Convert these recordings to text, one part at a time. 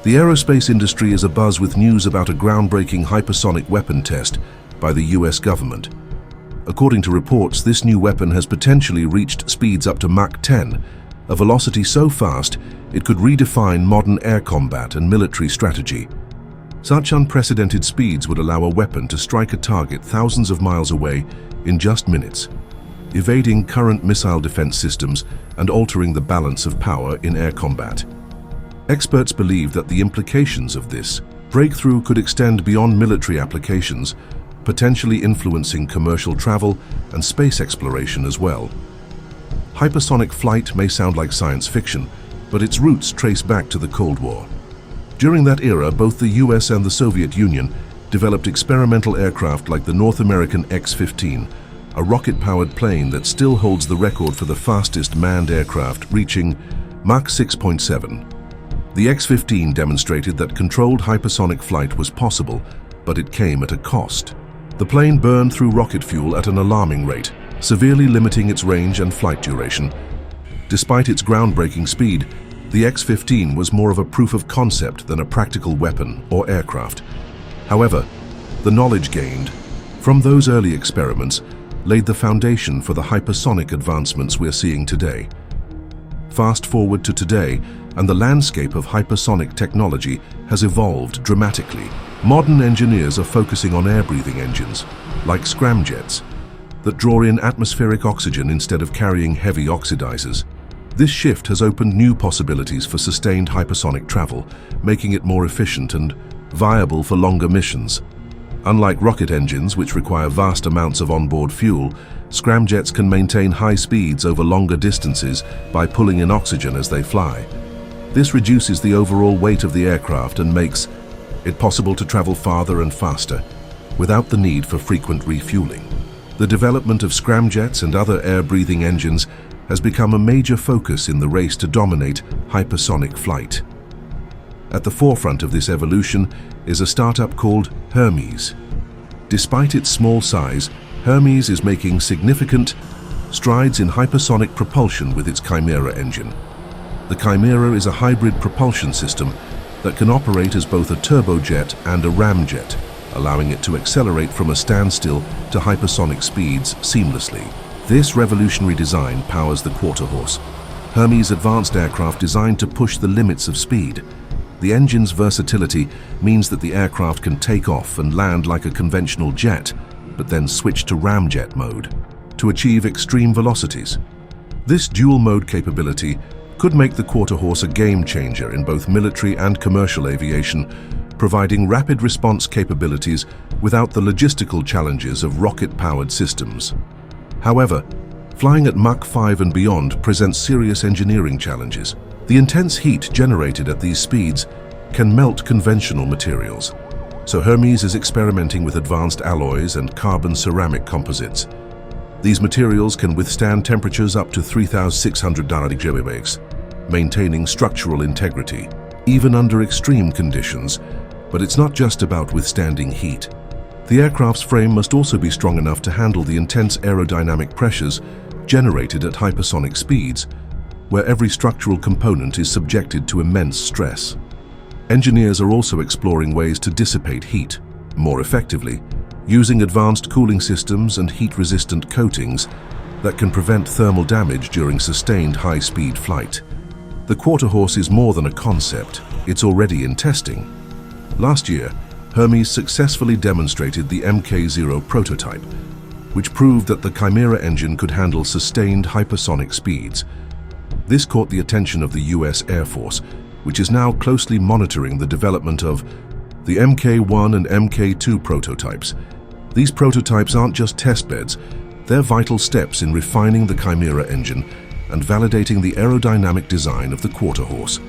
The aerospace industry is abuzz with news about a groundbreaking hypersonic weapon test by the US government. According to reports, this new weapon has potentially reached speeds up to Mach 10, a velocity so fast it could redefine modern air combat and military strategy. Such unprecedented speeds would allow a weapon to strike a target thousands of miles away in just minutes, evading current missile defense systems and altering the balance of power in air combat. Experts believe that the implications of this breakthrough could extend beyond military applications, potentially influencing commercial travel and space exploration as well. Hypersonic flight may sound like science fiction, but its roots trace back to the Cold War. During that era, both the US and the Soviet Union developed experimental aircraft like the North American X-15, a rocket-powered plane that still holds the record for the fastest manned aircraft, reaching Mach 6.7. The X-15 demonstrated that controlled hypersonic flight was possible, but it came at a cost. The plane burned through rocket fuel at an alarming rate, severely limiting its range and flight duration. Despite its groundbreaking speed, the X-15 was more of a proof of concept than a practical weapon or aircraft. However, the knowledge gained from those early experiments laid the foundation for the hypersonic advancements we're seeing today. Fast forward to today, and the landscape of hypersonic technology has evolved dramatically. Modern engineers are focusing on air-breathing engines, like scramjets, that draw in atmospheric oxygen instead of carrying heavy oxidizers. This shift has opened new possibilities for sustained hypersonic travel, making it more efficient and viable for longer missions. Unlike rocket engines, which require vast amounts of onboard fuel, scramjets can maintain high speeds over longer distances by pulling in oxygen as they fly. This reduces the overall weight of the aircraft and makes it possible to travel farther and faster, without the need for frequent refueling. The development of scramjets and other air-breathing engines has become a major focus in the race to dominate hypersonic flight. At the forefront of this evolution is a startup called Hermeus. Despite its small size, Hermeus is making significant strides in hypersonic propulsion with its Chimera engine. The Chimera is a hybrid propulsion system that can operate as both a turbojet and a ramjet, allowing it to accelerate from a standstill to hypersonic speeds seamlessly. This revolutionary design powers the Quarterhorse, Hermeus' advanced aircraft designed to push the limits of speed. The engine's versatility means that the aircraft can take off and land like a conventional jet, but then switch to ramjet mode to achieve extreme velocities. This dual-mode capability could make the Quarterhorse a game-changer in both military and commercial aviation, providing rapid response capabilities without the logistical challenges of rocket-powered systems. However, flying at Mach 5 and beyond presents serious engineering challenges. The intense heat generated at these speeds can melt conventional materials, so Hermeus is experimenting with advanced alloys and carbon ceramic composites. These materials can withstand temperatures up to 3,600 degrees, maintaining structural integrity, even under extreme conditions. But it's not just about withstanding heat. The aircraft's frame must also be strong enough to handle the intense aerodynamic pressures generated at hypersonic speeds, where every structural component is subjected to immense stress. Engineers are also exploring ways to dissipate heat more effectively, using advanced cooling systems and heat-resistant coatings that can prevent thermal damage during sustained high-speed flight. The Quarterhorse is more than a concept, it's already in testing. Last year, Hermeus successfully demonstrated the Mk0 prototype, which proved that the Chimera engine could handle sustained hypersonic speeds. This caught the attention of the US Air Force, which is now closely monitoring the development of the Mk1 and Mk2 prototypes. These prototypes aren't just testbeds, they're vital steps in refining the Chimera engine and validating the aerodynamic design of the Quarterhorse.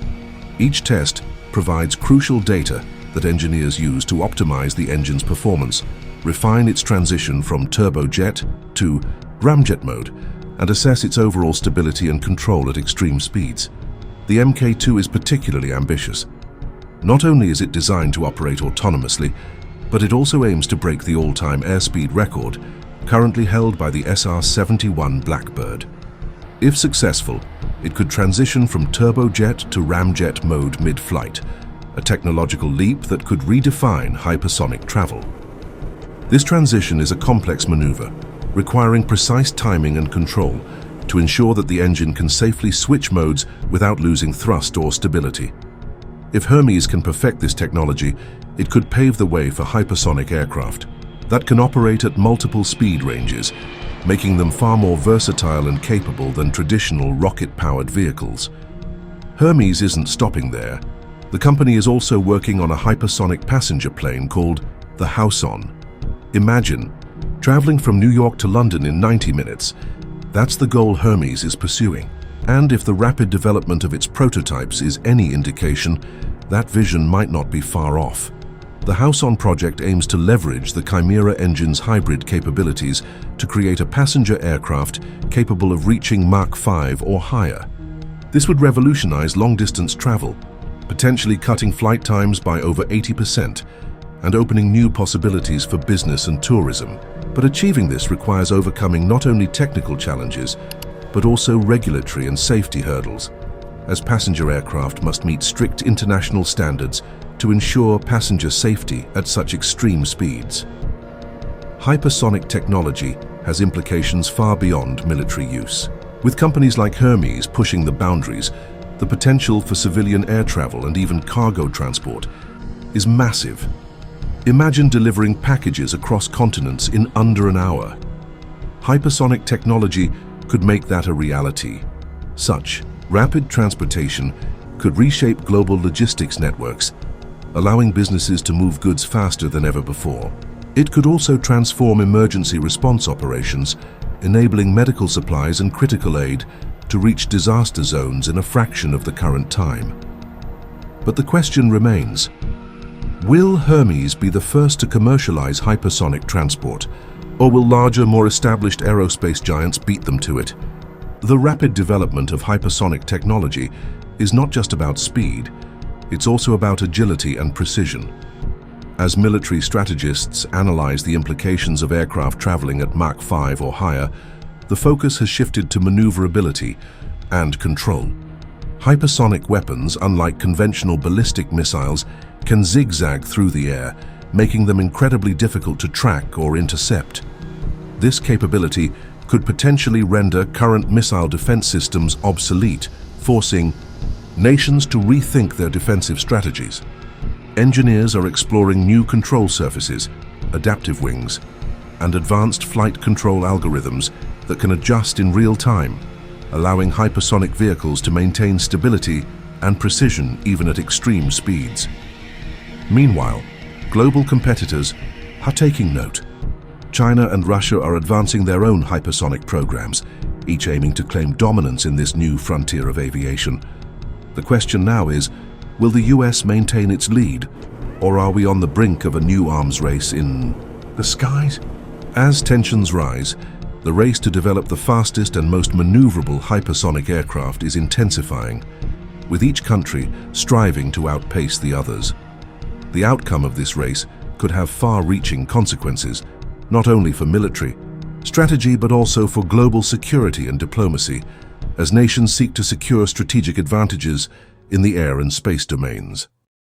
Each test provides crucial data that engineers use to optimize the engine's performance, refine its transition from turbojet to ramjet mode, and assess its overall stability and control at extreme speeds. The Mk2 is particularly ambitious. Not only is it designed to operate autonomously, but it also aims to break the all-time airspeed record currently held by the SR-71 Blackbird. If successful, it could transition from turbojet to ramjet mode mid-flight, a technological leap that could redefine hypersonic travel. This transition is a complex maneuver, requiring precise timing and control to ensure that the engine can safely switch modes without losing thrust or stability. If Hermes can perfect this technology, it could pave the way for hypersonic aircraft that can operate at multiple speed ranges, making them far more versatile and capable than traditional rocket-powered vehicles. Hermes isn't stopping there. The company is also working on a hypersonic passenger plane called the Hypersonic. Imagine traveling from New York to London in 90 minutes. That's the goal Hermes is pursuing. And if the rapid development of its prototypes is any indication, that vision might not be far off. The Hypersonic project aims to leverage the Chimera engine's hybrid capabilities to create a passenger aircraft capable of reaching Mach 5 or higher. This would revolutionize long-distance travel, potentially cutting flight times by over 80% and opening new possibilities for business and tourism. But achieving this requires overcoming not only technical challenges, but also regulatory and safety hurdles, as passenger aircraft must meet strict international standards to ensure passenger safety at such extreme speeds. Hypersonic technology has implications far beyond military use. With companies like Hermes pushing the boundaries, the potential for civilian air travel and even cargo transport is massive. Imagine delivering packages across continents in under an hour. Hypersonic technology could make that a reality. Such rapid transportation could reshape global logistics networks, allowing businesses to move goods faster than ever before. It could also transform emergency response operations, enabling medical supplies and critical aid to reach disaster zones in a fraction of the current time. But the question remains, will Hermes be the first to commercialize hypersonic transport, or will larger, more established aerospace giants beat them to it? The rapid development of hypersonic technology is not just about speed, it's also about agility and precision. As military strategists analyze the implications of aircraft traveling at Mach 5 or higher, the focus has shifted to maneuverability and control. Hypersonic weapons, unlike conventional ballistic missiles, can zigzag through the air, making them incredibly difficult to track or intercept. This capability could potentially render current missile defense systems obsolete, forcing nations to rethink their defensive strategies. Engineers are exploring new control surfaces, adaptive wings, and advanced flight control algorithms that can adjust in real time, allowing hypersonic vehicles to maintain stability and precision even at extreme speeds. Meanwhile, global competitors are taking note. China and Russia are advancing their own hypersonic programs, each aiming to claim dominance in this new frontier of aviation. The question now is, will the US maintain its lead, or are we on the brink of a new arms race in the skies? As tensions rise, the race to develop the fastest and most maneuverable hypersonic aircraft is intensifying, with each country striving to outpace the others. The outcome of this race could have far-reaching consequences, not only for military strategy but also for global security and diplomacy, as nations seek to secure strategic advantages in the air and space domains.